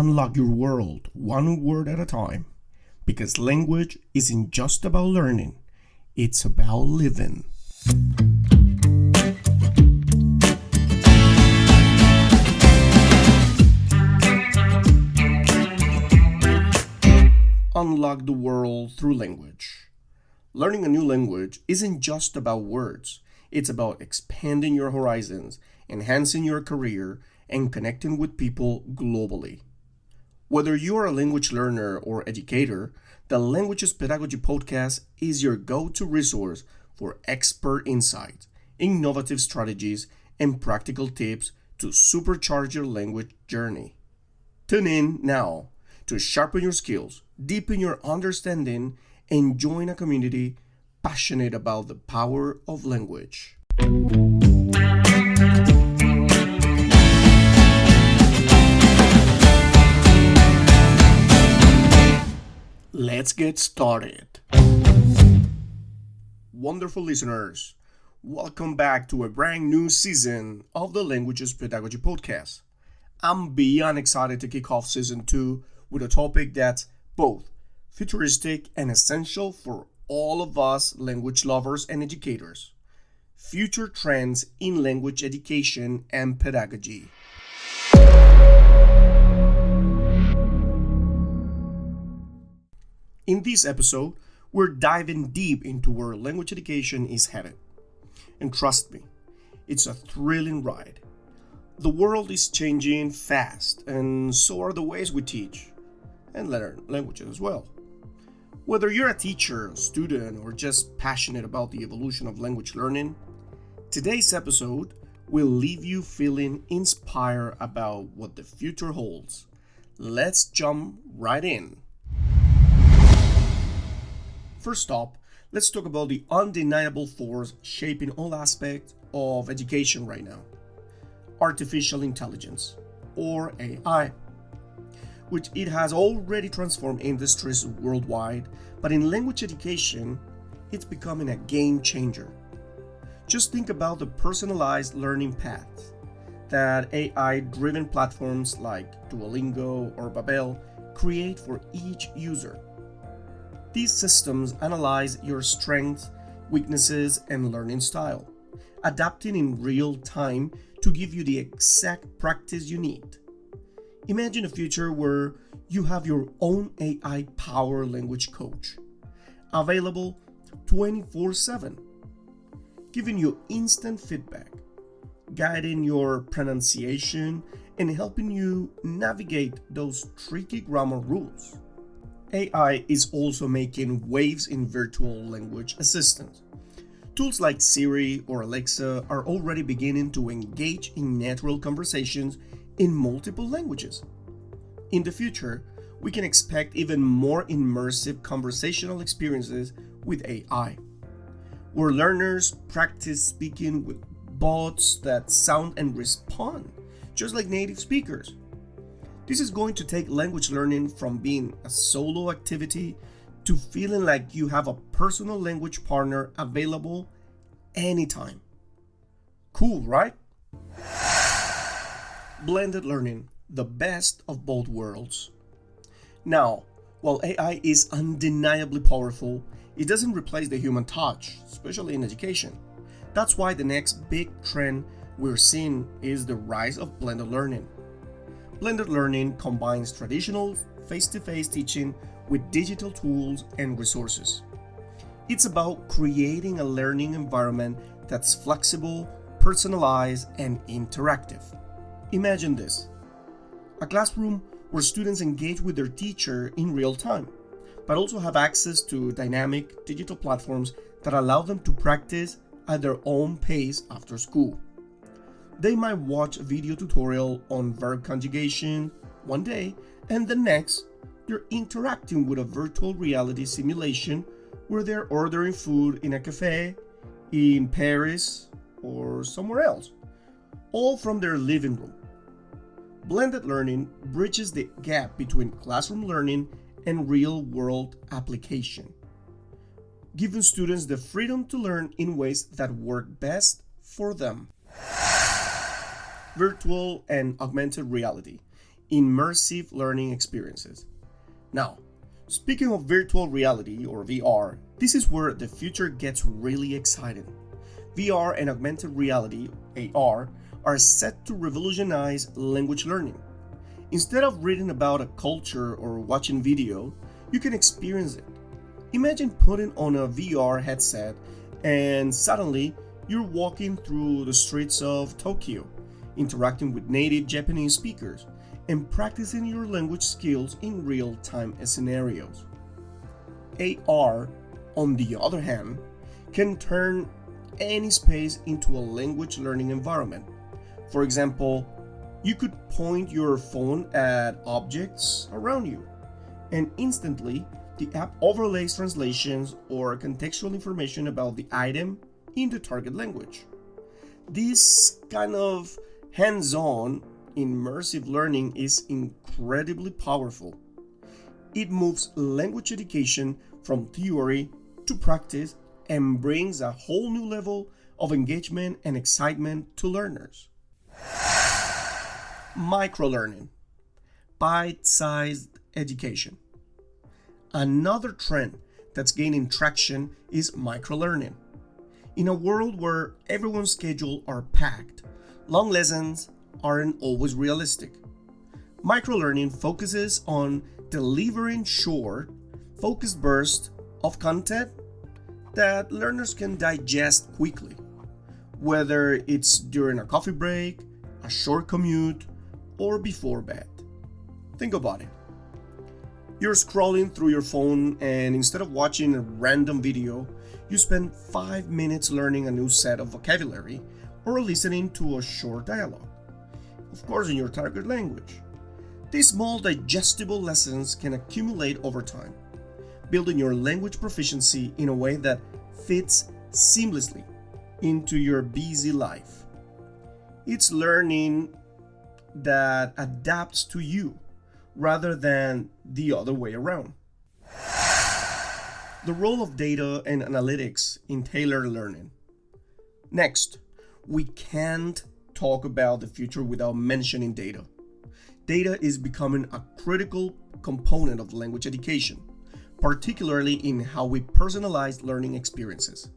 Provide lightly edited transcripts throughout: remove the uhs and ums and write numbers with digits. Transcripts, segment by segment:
Unlock your world one word at a time, because language isn't just about learning, it's about living. Unlock the world through language. Learning a new language isn't just about words. It's about expanding your horizons, enhancing your career, and connecting with people globally. Whether you're a language learner or educator, the Languages Pedagogy podcast is your go-to resource for expert insights, innovative strategies, and practical tips to supercharge your language journey. Tune in now to sharpen your skills, deepen your understanding, and join a community passionate about the power of language. Let's get started. Wonderful listeners, welcome back to a brand new season of the Languages Pedagogy podcast. I'm beyond excited to kick off season 2 with a topic that's both futuristic and essential for all of us language lovers and educators: future trends in language education and pedagogy. In this episode, we're diving deep into where language education is headed. And trust me, it's a thrilling ride. The world is changing fast, and so are the ways we teach and learn languages as well. Whether you're a teacher, student, or just passionate about the evolution of language learning, today's episode will leave you feeling inspired about what the future holds. Let's jump right in. First up, let's talk about the undeniable force shaping all aspects of education right now: artificial intelligence, or AI, which it has already transformed industries worldwide, but in language education, it's becoming a game changer. Just think about the personalized learning paths that AI-driven platforms like Duolingo or Babel create for each user. These systems analyze your strengths, weaknesses, and learning style, adapting in real time to give you the exact practice you need. Imagine a future where you have your own AI-powered language coach, available 24/7, giving you instant feedback, guiding your pronunciation, and helping you navigate those tricky grammar rules. AI is also making waves in virtual language assistants. Tools like Siri or Alexa are already beginning to engage in natural conversations in multiple languages. In the future, we can expect even more immersive conversational experiences with AI, where learners practice speaking with bots that sound and respond just like native speakers. This is going to take language learning from being a solo activity to feeling like you have a personal language partner available anytime. Cool, right? Blended learning, the best of both worlds. Now, while AI is undeniably powerful, it doesn't replace the human touch, especially in education. That's why the next big trend we're seeing is the rise of blended learning. Blended learning combines traditional face-to-face teaching with digital tools and resources. It's about creating a learning environment that's flexible, personalized, and interactive. Imagine this: a classroom where students engage with their teacher in real time, but also have access to dynamic digital platforms that allow them to practice at their own pace after school. They might watch a video tutorial on verb conjugation one day, and the next, they're interacting with a virtual reality simulation where they're ordering food in a cafe, in Paris, or somewhere else, all from their living room. Blended learning bridges the gap between classroom learning and real-world application, giving students the freedom to learn in ways that work best for them. Virtual and augmented reality. immersive learning experiences. Now, speaking of virtual reality or VR, this is where the future gets really exciting. VR and augmented reality, AR, are set to revolutionize language learning. Instead of reading about a culture or watching video, you can experience it. Imagine putting on a VR headset and suddenly you're walking through the streets of Tokyo, interacting with native Japanese speakers, and practicing your language skills in real-time scenarios. AR, on the other hand, can turn any space into a language learning environment. For example, you could point your phone at objects around you, and instantly the app overlays translations or contextual information about the item in the target language. This kind of hands-on, immersive learning is incredibly powerful. It moves language education from theory to practice and brings a whole new level of engagement and excitement to learners. Microlearning, bite-sized education. Another trend that's gaining traction is microlearning. In a world where everyone's schedules are packed, long lessons aren't always realistic. Microlearning focuses on delivering short, focused bursts of content that learners can digest quickly, whether it's during a coffee break, a short commute, or before bed. Think about it. You're scrolling through your phone, and instead of watching a random video, you spend 5 minutes learning a new set of vocabulary or listening to a short dialogue, of course in your target language. These small digestible lessons can accumulate over time, building your language proficiency in a way that fits seamlessly into your busy life. It's learning that adapts to you rather than the other way around. The role of data and analytics in tailored learning. Next, we can't talk about the future without mentioning data. Data is becoming a critical component of language education, particularly in how we personalize learning experiences.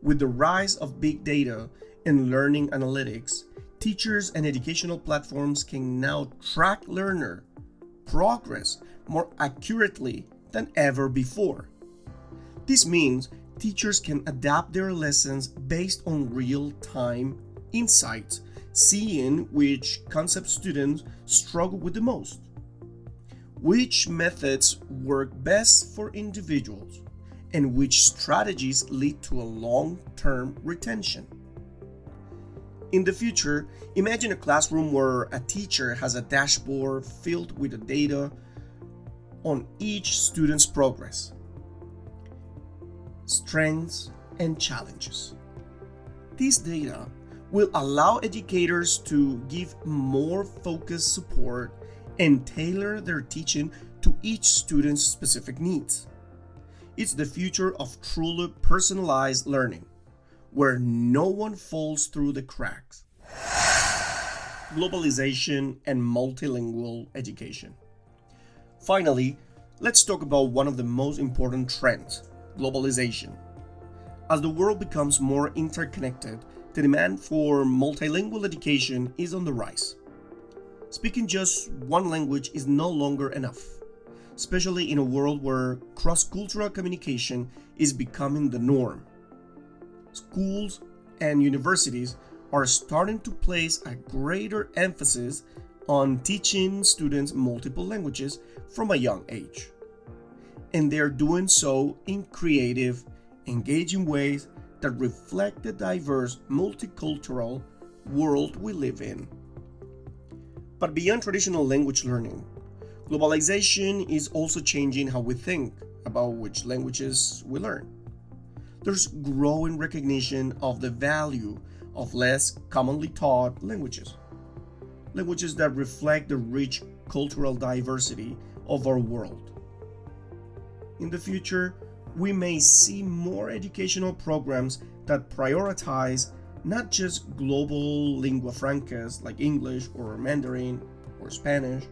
With the rise of big data and learning analytics, teachers and educational platforms can now track learner progress more accurately than ever before. This means teachers can adapt their lessons based on real-time insights, seeing which concepts students struggle with the most, which methods work best for individuals, and which strategies lead to a long-term retention. In the future, imagine a classroom where a teacher has a dashboard filled with the data on each student's progress, strengths, and challenges. These data will allow educators to give more focused support and tailor their teaching to each student's specific needs. It's the future of truly personalized learning, where no one falls through the cracks. Globalization and multilingual education. Finally, let's talk about one of the most important trends, globalization. As the world becomes more interconnected, the demand for multilingual education is on the rise. Speaking just one language is no longer enough, especially in a world where cross-cultural communication is becoming the norm. Schools and universities are starting to place a greater emphasis on teaching students multiple languages from a young age. And they're doing so in creative, engaging ways that reflect the diverse, multicultural world we live in. But beyond traditional language learning, globalization is also changing how we think about which languages we learn. There's growing recognition of the value of less commonly taught languages that reflect the rich cultural diversity of our world. In the future, we may see more educational programs that prioritize not just global lingua francas like English or Mandarin or Spanish,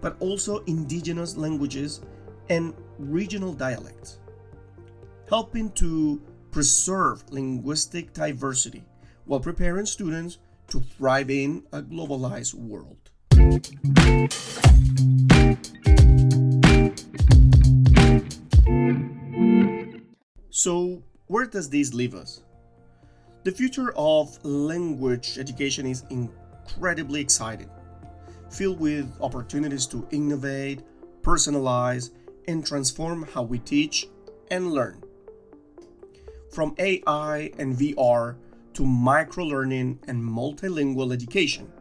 but also indigenous languages and regional dialects, helping to preserve linguistic diversity while preparing students to thrive in a globalized world. So, where does this leave us? The future of language education is incredibly exciting, filled with opportunities to innovate, personalize, and transform how we teach and learn. From AI and VR to microlearning and multilingual education,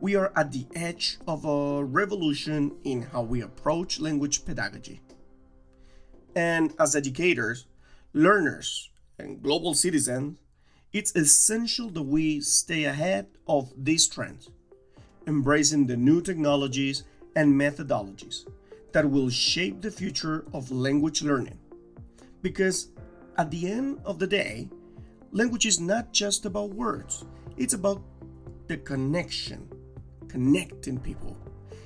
we are at the edge of a revolution in how we approach language pedagogy. And as educators, learners, and global citizens, it's essential that we stay ahead of these trends, embracing the new technologies and methodologies that will shape the future of language learning. Because at the end of the day, language is not just about words, it's about the connection, connecting people.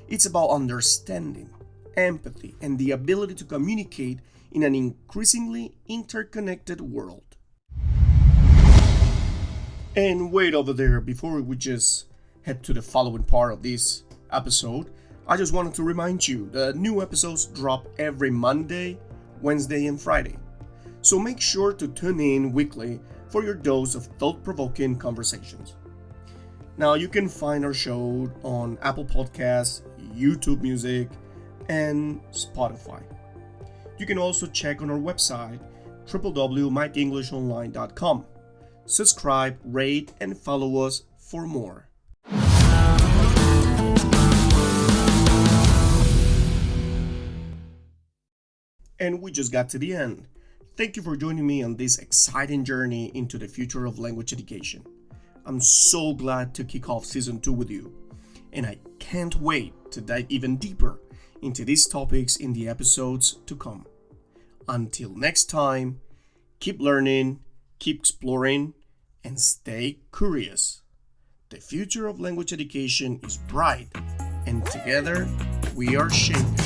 It's about understanding, empathy, and the ability to communicate in an increasingly interconnected world. And wait over there, before we just head to the following part of this episode, I just wanted to remind you that new episodes drop every Monday, Wednesday, and Friday. So make sure to tune in weekly for your dose of thought-provoking conversations. Now you can find our show on Apple Podcasts, YouTube Music, and Spotify. You can also check on our website, www.mikeenglishodline.com. Subscribe, rate, and follow us for more. And we just got to the end. Thank you for joining me on this exciting journey into the future of language education. I'm so glad to kick off Season 2 with you, and I can't wait to dive even deeper into these topics in the episodes to come. Until next time, keep learning, keep exploring, and stay curious. The future of language education is bright, and together we are shaping.